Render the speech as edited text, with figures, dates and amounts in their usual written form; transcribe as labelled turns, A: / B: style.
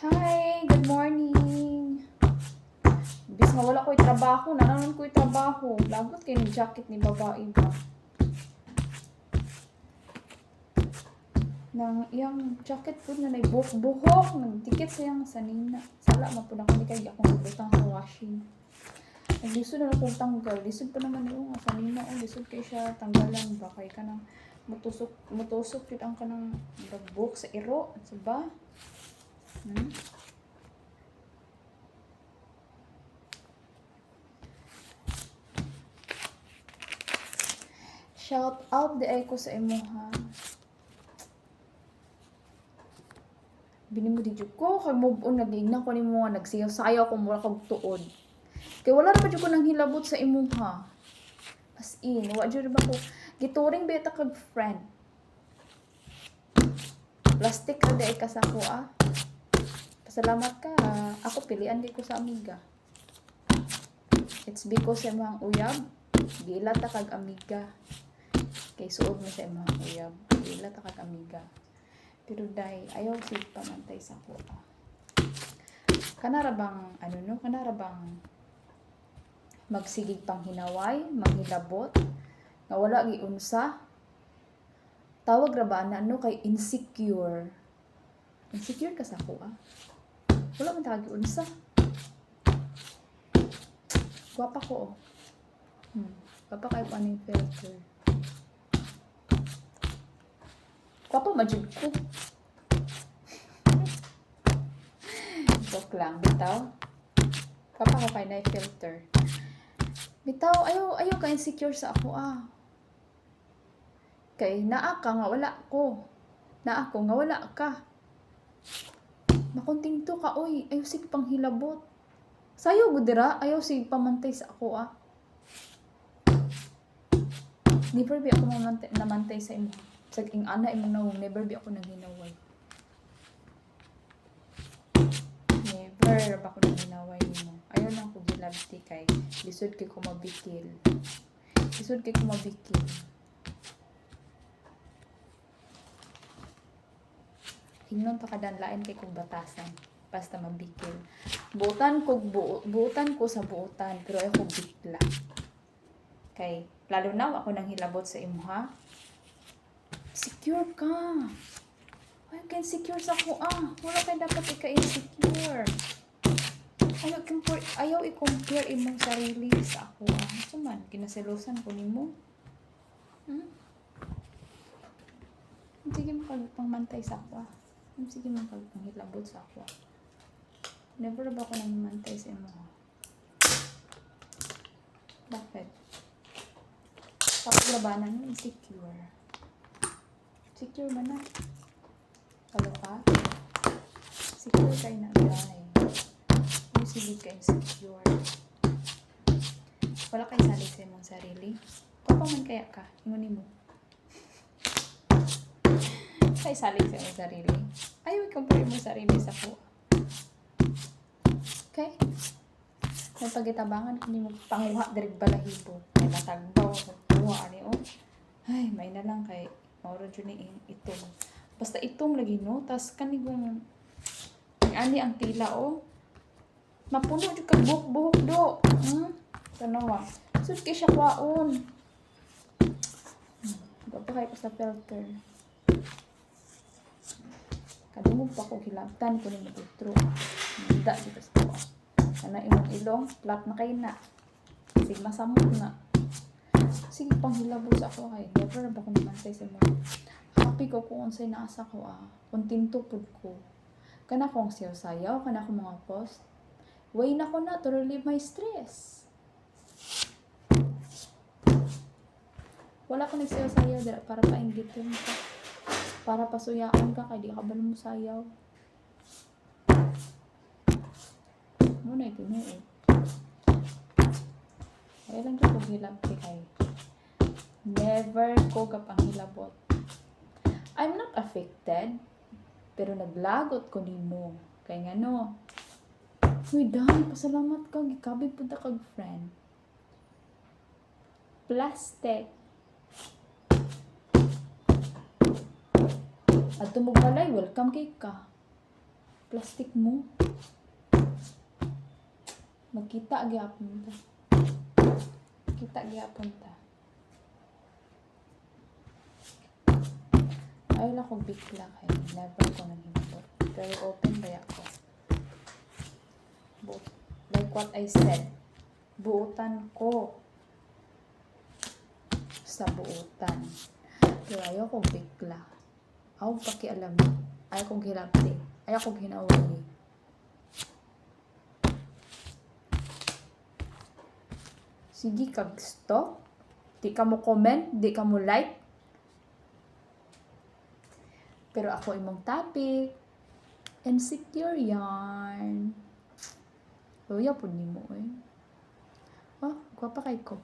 A: Hi, good morning. Bis nga wala ko'y trabaho, nananon ko'y trabaho. Lagot kayo ng jacket ni babae ba? Nang iyang jacket po na buhok-buhok, nagdikit sayang sa nina. Sala, mapuna ko ni kaya akong ibutang sa washing. Naglisod na akong tanggal. Lisod pa naman yung sa nina. Lisod kayo siya tanggalan ba? Kaya ka nang mutusok yun ang kanang buhok sa iro. Diba? Shout out di ay ko sa imo ha. Bini mo di jud ko kay move on nagingnan ko nimo nga nagsayaw-sayaw ko mura kog tuod. Kay wala ra pa jud ko nang hilabot sa imo ha. As in, wa jud ba ko gituring beta kag friend. Plastic ra di ay ka sa ko ah. Pasalamat ka. Ako pilian di ko sa amiga. It's because sa imong uyab, gila ta kag amiga. Kay suod mo sa imong uyab, gila ta kag amiga. Pero dahil ayaw sig pamantay sa ko. Kanara bang magsigig pang hinaway, manghilabot, nga wala gi unsa. Tawag ra ba na kay insecure. Insecure ka sa ko Wala man tawag unsa. Gwapa ko Gwapa kay paning filter. Gwapa majud ko. Joke lang, bitaw. Gwapa ko kay na filter. Bitaw, ayaw ka insecure sa ako Kay naa ka nga wala ko. Naa ko nga wala ka. Makontingto ka, oy. Ayaw sig pang hilabot. Sayo mo dira, ayaw sig pamantay sa ako Never be ako namantay sa imo. Saging ana imong nawong, never be ako naghinaway. Never ba ako naghinaway nimo. Ayaw lang ko gilabti kay lisod kay ko mabikil. Hingnon ta kadanlain kay kong batasan basta mabikil. Buutan ko sa buutan pero ayaw ko bigla. Kay lalo na ako nang hilabot sa imo ha. Secure ka. Why ka insecure sa ako Wala kay dapat ika-insecure. Ayaw i-compare imong sarili sa ako Ito man, ginaselosan ko nimo. Sige mo pangmantay sa ako Sige mo panghilabot sa ako Never ba ako nangmantay sa imo Bakit? Tapos labanan mo insecure. Secure man na. Halo ka? Secure kayo na dahil. Sige ka insecure. Wala kayo salig sa imong sarili. Kung man kaya ka, ingunin mo. Kayo salig sa imong sarili. Ayaw i-compare mo sarili sa ko. Okay? May pagitabangan kung mo panguha direk balahibo. May matagbaw, magtuwa, Ay, may na lang kay mauro dyan ni itong. Basta itong lagi, no? Tas kanigong ani ang tila, mapuno dyan ka buhok do. Tanawa. Sud kay siya kwaon. Gapakay ko sa filter. Kadungog pa ko hilabtan ko ni magutro. Hindi dito sa ko. Kana imong ilong, flat na kay na. Sige, masamot na. Sige, panghilabot sa ako kay. Never ba ko namantay sa mga. Happy ko kung unsay naasa ko Kontinto pud ko. Kana kong sayaw, kana kong mga post. Way na ko na to relieve my stress. Wala ko nagsayaw-sayaw para painggitin ka. Para pasuyaan ka kay di ka ba mo sayaw. Muna ito na Kaya lang ko hilabti kay. Never ko kapang hilabot. I'm not affected. Pero naglagot ko nimo. Kaya nga Uy, dahil pasalamat ka. Gikabig po ta kag friend. Plastic. At tumugbalay, welcome kay ka. Plastic mo. Magkita gyapon ta. Kita gyapon ta. Ayaw lang kong bigla kay never ko naghimot. Pero open ba ako? Like what I said, buutan ko sa buutan. Pero ayaw kong bigla. Ayaw pakialam. Ayaw kong hilabti. Ayaw kong hinawali. Sige kag stop. Di ka mo comment, di ka mo like. Pero ako imong topic. Insecure yarn. Luya po ni mo eh. Oh, gwapa kay ko.